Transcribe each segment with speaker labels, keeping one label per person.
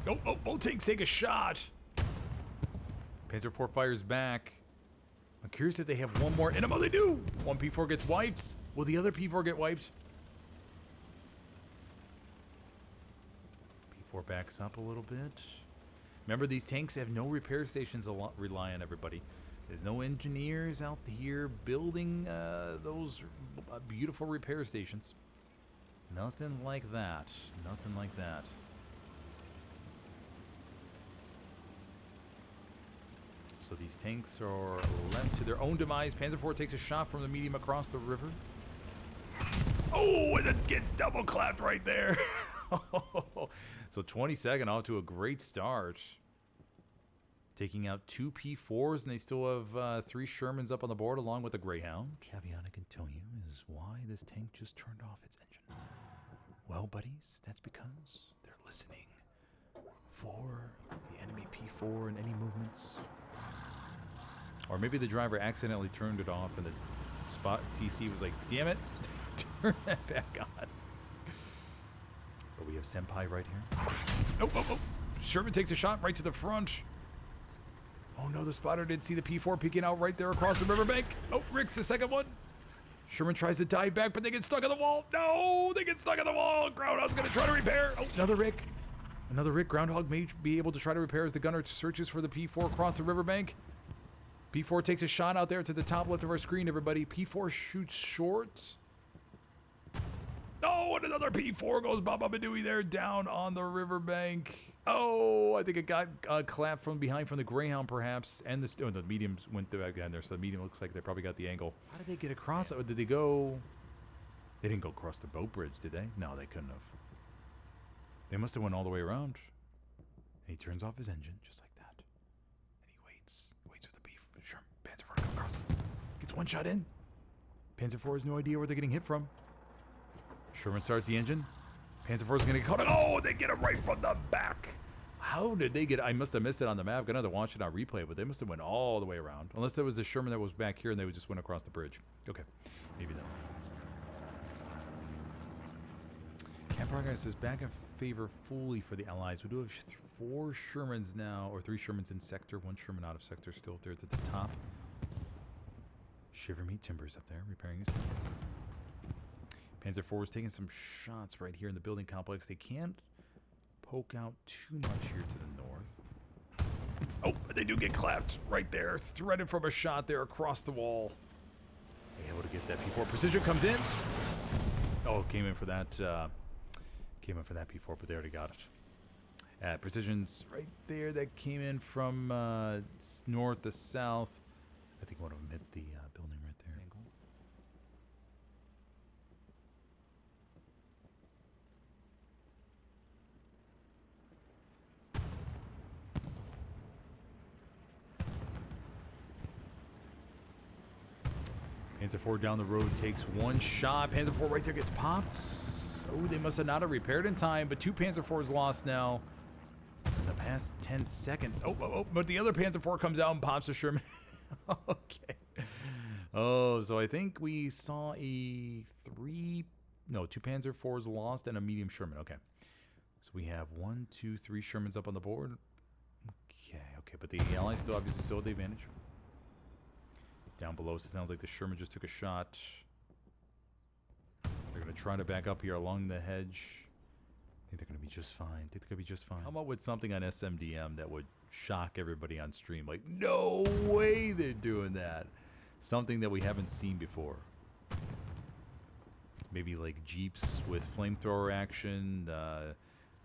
Speaker 1: Oh, both tanks take a shot. Panzer IV fires back. I'm curious if they have one more in them. Oh, they do! One P4 gets wiped. Will the other P4 get wiped? P4 backs up a little bit. Remember, these tanks have no repair stations to rely on, everybody. There's no engineers out here building those beautiful repair stations. Nothing like that. Nothing like that. So these tanks are left to their own demise. Panzer IV takes a shot from the medium across the river. Oh, and it gets double clapped right there. So 22nd off to a great start. Taking out 2 P4s, and they still have 3 Shermans up on the board along with a Greyhound. Caveat I can tell you is why this tank just turned off its engine. Well, buddies, that's because they're listening for the enemy P4 and any movements. Or maybe the driver accidentally turned it off and the spot TC was like, damn it, turn that back on. But we have Senpai right here. Oh. Sherman takes a shot right to the front. Oh no, the spotter didn't see the P4 peeking out right there across the riverbank. Oh, Rick's the second one. Sherman tries to dive back, but they get stuck on the wall. No, they get stuck on the wall. Groundhog's gonna try to repair. Oh, another Rick. Another Rick. Groundhog may be able to try to repair as the gunner searches for the P4 across the riverbank. P4 takes a shot out there to the top left of our screen, everybody. P4 shoots short. Oh, and another P4 goes Baba Badooey there down on the riverbank. Oh, I think it got clapped from behind from the Greyhound, perhaps. And the mediums went back down there, so the medium looks like they probably got the angle. How did they get across? Or did they go... They didn't go across the boat bridge, did they? No, they couldn't have. They must have went all the way around. And he turns off his engine, just like that. And he waits. Waits for the Sherman Panzer IV to come across. Gets one shot in. Panzer IV has no idea where they're getting hit from. Sherman starts the engine. Panzer IV is going to get caught. Oh, they get him right from the back. How did they get... I must have missed it on the map. I'm going to have to watch it on replay, but they must have went all the way around. Unless there was the Sherman that was back here and they would just went across the bridge. Okay. Maybe that was it. Camp progress is back in favor fully for the Allies. We do have 4 Shermans now, or 3 Shermans in sector, 1 Sherman out of sector, still there at the top. Shiver Me Timbers up there, repairing his tank. Panzer IV is taking some shots right here in the building complex. They can't poke out too much here to the north. Oh, they do get clapped right there. Threaded from a shot there across the wall. Able to get that P4. Precision comes in. Oh, came in for that P4, but they already got it. Precision's right there. That came in from north to south. I think one of them hit the building right there. Angle. Panzer IV down the road takes one shot. Panzer IV right there gets popped. Oh, they must have not have repaired in time, but 2 Panzer IVs lost now in the past 10 seconds. Oh, but the other Panzer IV comes out and pops a Sherman. Okay. Oh, so I think we saw 2 Panzer IVs lost and a medium Sherman. Okay. So we have 1, 2, 3 Shermans up on the board. Okay, but the Allies still obviously still have the advantage. Down below, so it sounds like the Sherman just took a shot. They're going to try to back up here along the hedge. I think they're going to be just fine. Come up with something on SMDM that would shock everybody on stream. Like, no way they're doing that. Something that we haven't seen before. Maybe like Jeeps with flamethrower action.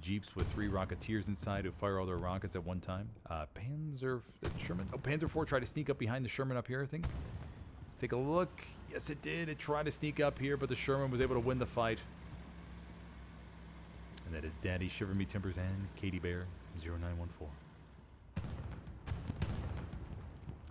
Speaker 1: Jeeps with 3 Rocketeers inside who fire all their rockets at one time. Panzer IV tried to sneak up behind the Sherman up here, I think. Take a look. Yes, it did. It tried to sneak up here, but the Sherman was able to win the fight. And that is Daddy, Shiver Me Timbers, and Katie Bear 0914.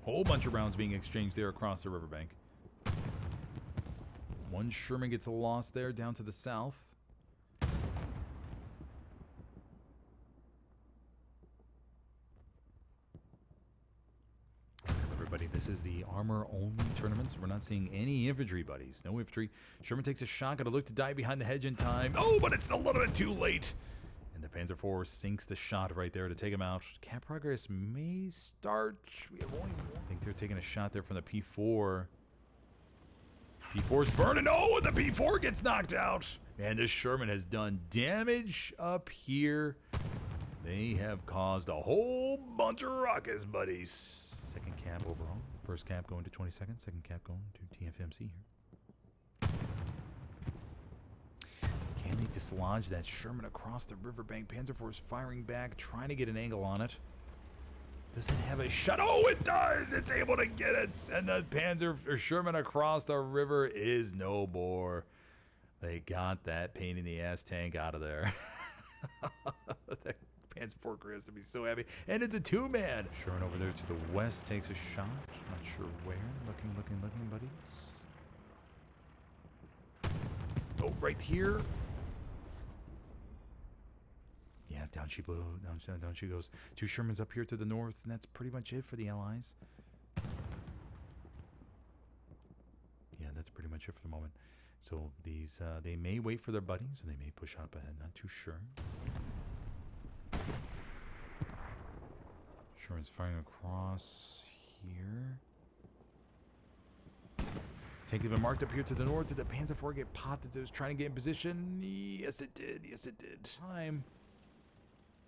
Speaker 1: Whole bunch of rounds being exchanged there across the riverbank. 1 Sherman gets a loss there down to the south. Everybody, this is the armor-only tournament, so we're not seeing any infantry, buddies. No infantry. Sherman takes a shot, got to look to dive behind the hedge in time. Oh, but it's a little bit too late. And And the Panzer IV sinks the shot right there to take him out. Cap progress may start. We have only one. I think they're taking a shot there from the P4. P4's burning. Oh, and the P4 gets knocked out. Man, this Sherman has done damage up here. They have caused a whole bunch of ruckus, buddies. Second cap overall. First cap going to 20 seconds. Second cap going to TFMC here. Can they dislodge that Sherman across the riverbank? Panzer IV is firing back, trying to get an angle on it. Does it have a shot? Oh, it does! It's able to get it! And the Sherman across the river is no more. They got that pain in the ass tank out of there. That Panzer IV crew has to be so happy. And it's a two-man. Sherman over there to the west takes a shot. Not sure where. Looking, buddies. Oh, right here. Yeah, down she blew. Down she goes. Two Shermans up here to the north, and that's pretty much it for the Allies. Yeah, that's pretty much it for the moment. So these, they may wait for their buddies, and they may push up ahead. Not too sure. Sherman's firing across here. Tank has been marked up here to the north. Did the Panzer IV get popped as it was trying to get in position? Yes, it did. Yes, it did. Time.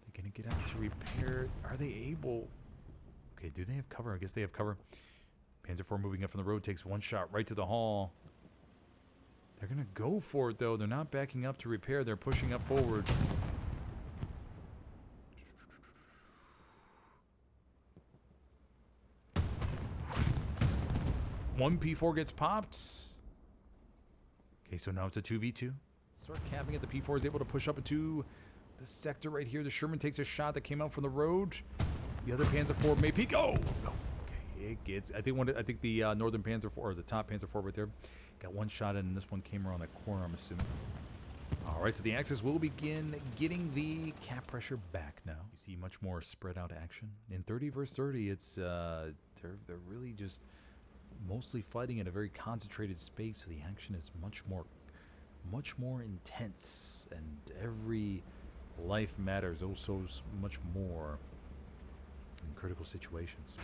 Speaker 1: They're going to get out to repair. Are they able? Okay, do they have cover? I guess they have cover. Panzer IV moving up from the road takes one shot right to the hull. They're going to go for it, though. They're not backing up to repair. They're pushing up forward. One P4 gets popped. Okay, so now it's a 2v2. Start capping it. The P4 is able to push up into the sector right here. The Sherman takes a shot that came out from the road. The other Panzer IV may peek. Oh, no. Okay, it gets. I think the northern Panzer IV, or the top Panzer IV right there, got one shot in, and this one came around that corner, I'm assuming. All right, so the Axis will begin getting the cap pressure back now. You see much more spread out action. In 30 versus 30, it's they're really just mostly fighting in a very concentrated space, so the action is much more intense, and every life matters oh so much more in critical situations.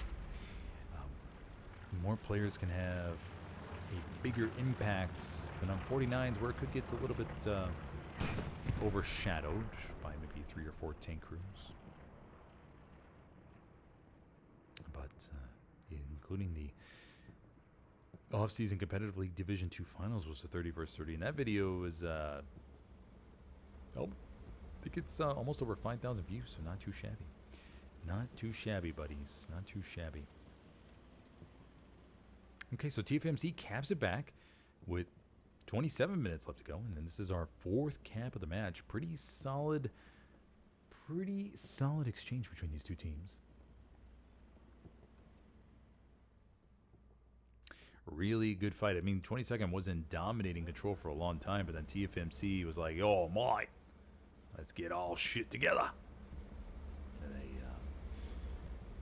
Speaker 1: More players can have a bigger impact than on 49s, where it could get a little bit overshadowed by maybe 3 or 4 tank crews. But including the off-season competitive league Division 2 finals was the 30 versus 30, and that video is I think it's almost over 5,000 views, so not too shabby. Not too shabby, buddies. Not too shabby. Okay, so TFMC caps it back with 27 minutes left to go, and then this is our 4th cap of the match. Pretty solid exchange between these two teams. Really good fight. I mean, 22nd wasn't dominating control for a long time, but then TFMC was like, oh my, let's get all shit together. And they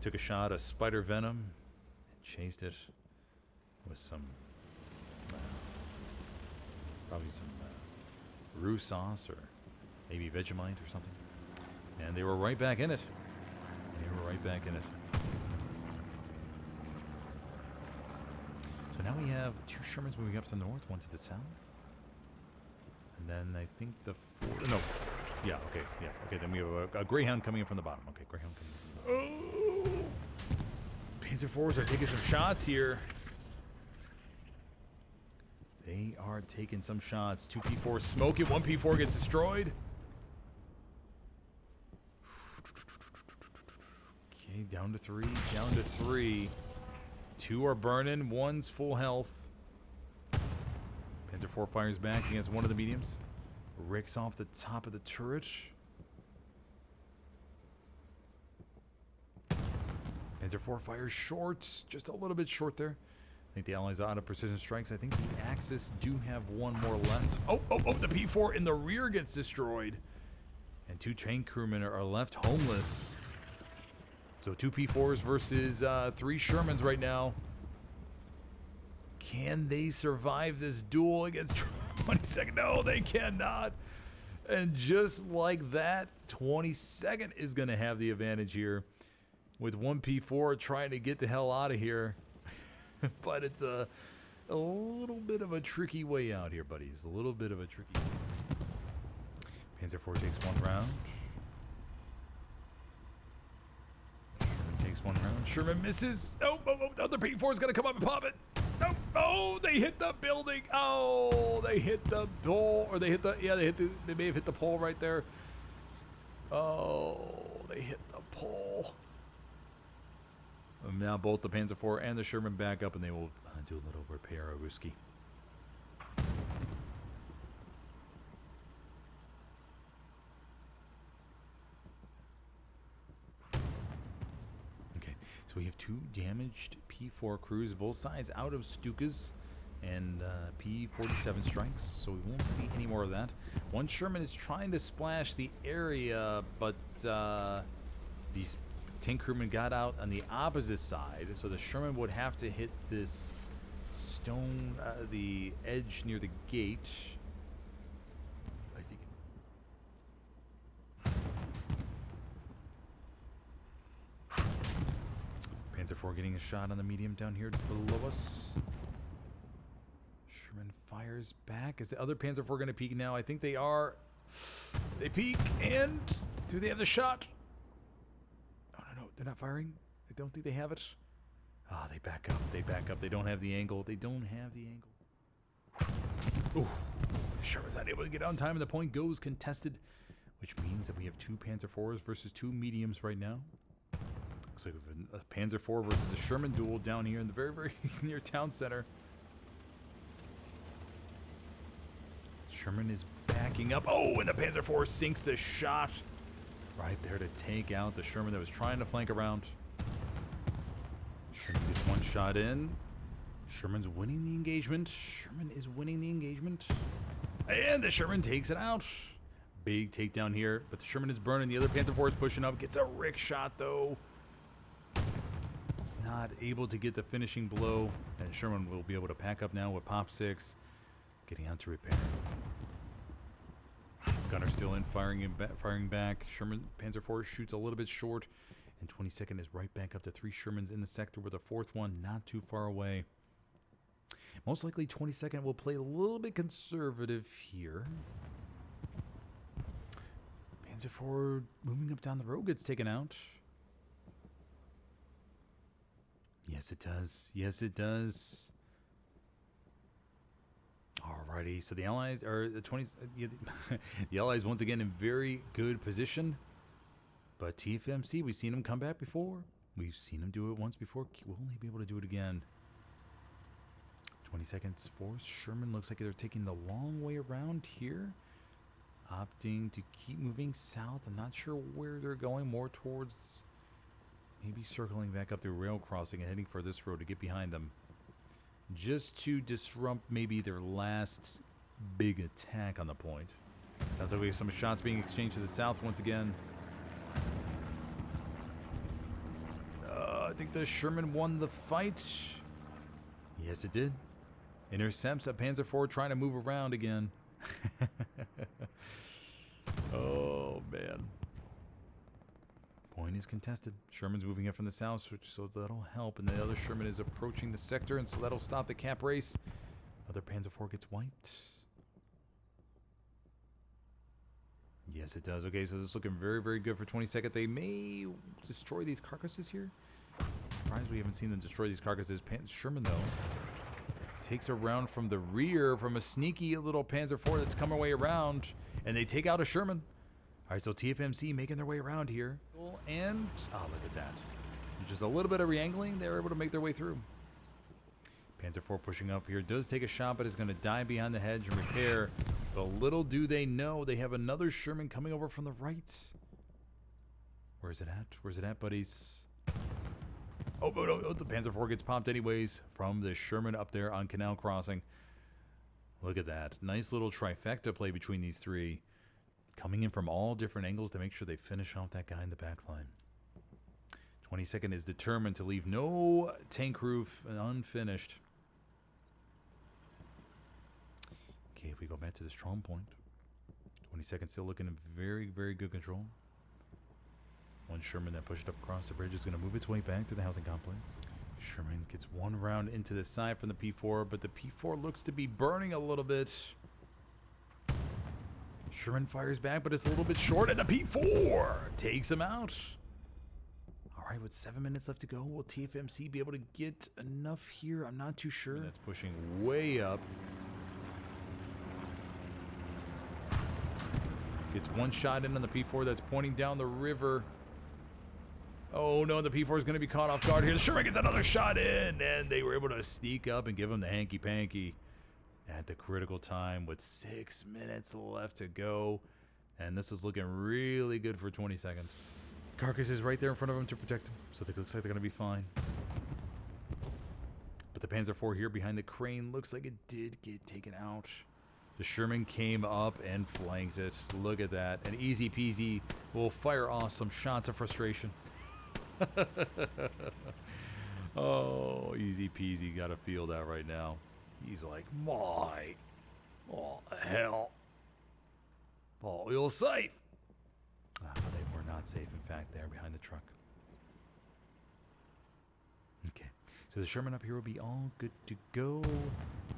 Speaker 1: took a shot of spider venom and chased it with some, probably some roux sauce or maybe Vegemite or something. And they were right back in it. So now we have 2 Shermans moving up to the north, 1 to the south. And then I think the 4... No. Yeah, okay. Yeah, okay. Then we have a Greyhound coming in from the bottom. Okay, Greyhound coming in. Oh! Panzer IVs are taking some shots here. They are taking some shots. 2 P4s smoke it. 1 P4 gets destroyed. Okay, down to 3. Down to 3. 2 are burning. 1's full health. Panzer IV fires back against one of the mediums. Ricks off the top of the turret. Panzer IV fires short. Just a little bit short there. I think the Allies are out of precision strikes. I think the Axis do have 1 more left. Oh, the P4 in the rear gets destroyed. And 2 tank crewmen are left homeless. So 2 P4s versus 3 Shermans right now. Can they survive this duel against 22nd? No, they cannot. And just like that, 22nd is going to have the advantage here with 1P4 trying to get the hell out of here. But it's a little bit of a tricky way out here, buddies. A little bit of a tricky. Panzer IV takes one round. Sherman takes one round. Sherman misses. Oh, the other P4 is going to come up and pop it. No, oh, they hit the building. Oh, they hit the pole, or they hit the, they may have hit the pole right there. Oh, they hit the pole. And now both the Panzer IV and the Sherman back up, and they will do a little repair, Ruski. Okay, so we have two damaged P4 crews, both sides out of Stukas and P47 strikes, so we won't see any more of that. One Sherman is trying to splash the area, but these tank crewmen got out on the opposite side, so the Sherman would have to hit this stone, the edge near the gate. I think Panzer IV getting a shot on the medium down here below us. Sherman fires back. Is the other Panzer IV going to peek now? I think they are. They peek, and do they have the shot? No, they're not firing. I don't think they have it. Ah, they back up. They back up. They don't have the angle. They don't have the angle. Ooh, Sherman's not able to get out in time, and the point goes contested, which means that we have two Panzer IVs versus two mediums right now. Looks like we have a Panzer IV versus a Sherman duel down here in the very, very near town center. Sherman is backing up. Oh, and the Panzer IV sinks the shot right there to take out the Sherman that was trying to flank around. Sherman gets one shot in. Sherman's winning the engagement. Sherman is winning the engagement. And the Sherman takes it out. Big takedown here, but the Sherman is burning. The other Panzer IV is pushing up. Gets a Rick shot, though. It's not able to get the finishing blow. And Sherman will be able to pack up now with Pop 6. Getting out to repair. Gunner still in, firing back. Sherman, Panzer IV shoots a little bit short. And 22nd is right back up to 3 Shermans in the sector with a 4th one not too far away. Most likely 22nd will play a little bit conservative here. Panzer IV moving up down the road gets taken out. Yes, it does. Yes, it does. Alrighty, so the Allies are the 20s. The Allies once again in very good position. But TFMC, we've seen them come back before. We've seen them do it once before. We'll only be able to do it again. 22nd force. Sherman looks like they're taking the long way around here. Opting to keep moving south. I'm not sure where they're going. More towards maybe circling back up the rail crossing and heading for this road to get behind them. Just to disrupt maybe their last big attack on the point. Sounds like we have some shots being exchanged to the south once again. I think the Sherman won the fight. Yes, it did. Intercepts a Panzer IV trying to move around again. Oh, man. Point is contested. Sherman's moving in from the south, so that'll help. And the other Sherman is approaching the sector, and so that'll stop the cap race. Other Panzer IV gets wiped. Yes, it does. Okay, so this is looking very, very good for 22nd. They may destroy these carcasses here. Surprised we haven't seen them destroy these carcasses. Sherman, though, takes a round from the rear from a sneaky little Panzer IV that's coming way around, and they take out a Sherman. All right, so TFMC making their way around here. And, oh, look at that. Just a little bit of re-angling, they're able to make their way through. Panzer IV pushing up here. Does take a shot, but is going to die behind the hedge and repair. But little do they know, they have another Sherman coming over from the right. Where's it at? Where's it at, buddies? Oh, no, the Panzer IV gets popped anyways from the Sherman up there on Canal crossing. Look at that. Nice little trifecta play between these three. Coming in from all different angles to make sure they finish off that guy in the back line. 22nd is determined to leave no tank roof unfinished. Okay, if we go back to the strong point. 20 seconds still looking in very, very good control. One Sherman that pushed up across the bridge is going to move its way back to the housing complex. Sherman gets one round into the side from the P4, but the P4 looks to be burning a little bit. Sherman fires back, but it's a little bit short, and the P4 takes him out. All right, with 7 minutes left to go, will TFMC be able to get enough here? I'm not too sure. That's pushing way up. Gets one shot in on the P4 that's pointing down the river. Oh no, the P4 is going to be caught off guard here. The Sherman gets another shot in, and they were able to sneak up and give him the hanky-panky at the critical time with 6 minutes left to go. And this is looking really good for 20 seconds. Carcass is right there in front of him to protect him, so it looks like they're going to be fine. But the Panzer IV here behind the crane looks like it did get taken out. The Sherman came up and flanked it. Look at that. And easy peasy will fire off some shots of frustration. Oh, easy peasy. Got to feel that right now. He's like, my. Oh, hell. Oh, you're safe. They were not safe, in fact, there behind the truck. Okay. So the Sherman up here will be all good to go.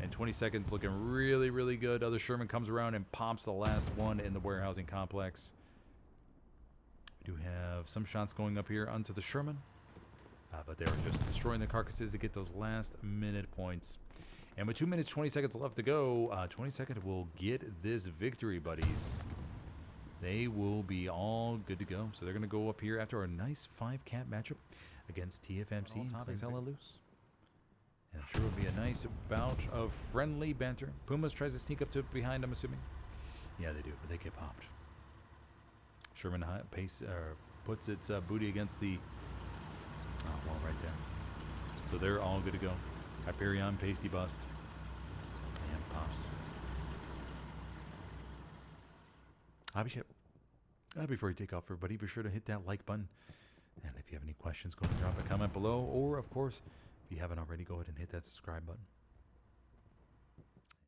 Speaker 1: And 20 seconds looking really, really good. Other Sherman comes around and pops the last one in the warehousing complex. We do have some shots going up here onto the Sherman. But they are just destroying the carcasses to get those last minute points. And with 2 minutes, 20 seconds left to go, 22nd will get this victory, buddies. They will be all good to go. So they're going to go up here after a nice 5-cap matchup against TFMC and Helios. And I'm sure it'll be a nice bout of friendly banter. Pumas tries to sneak up to behind, I'm assuming. Yeah, they do, but they get popped. Sherman puts its booty against the wall right there. So they're all good to go. Hyperion, pasty bust, and pops. Before you take off, everybody, be sure to hit that like button. And if you have any questions, go and drop a comment below. Or, of course, if you haven't already, go ahead and hit that subscribe button.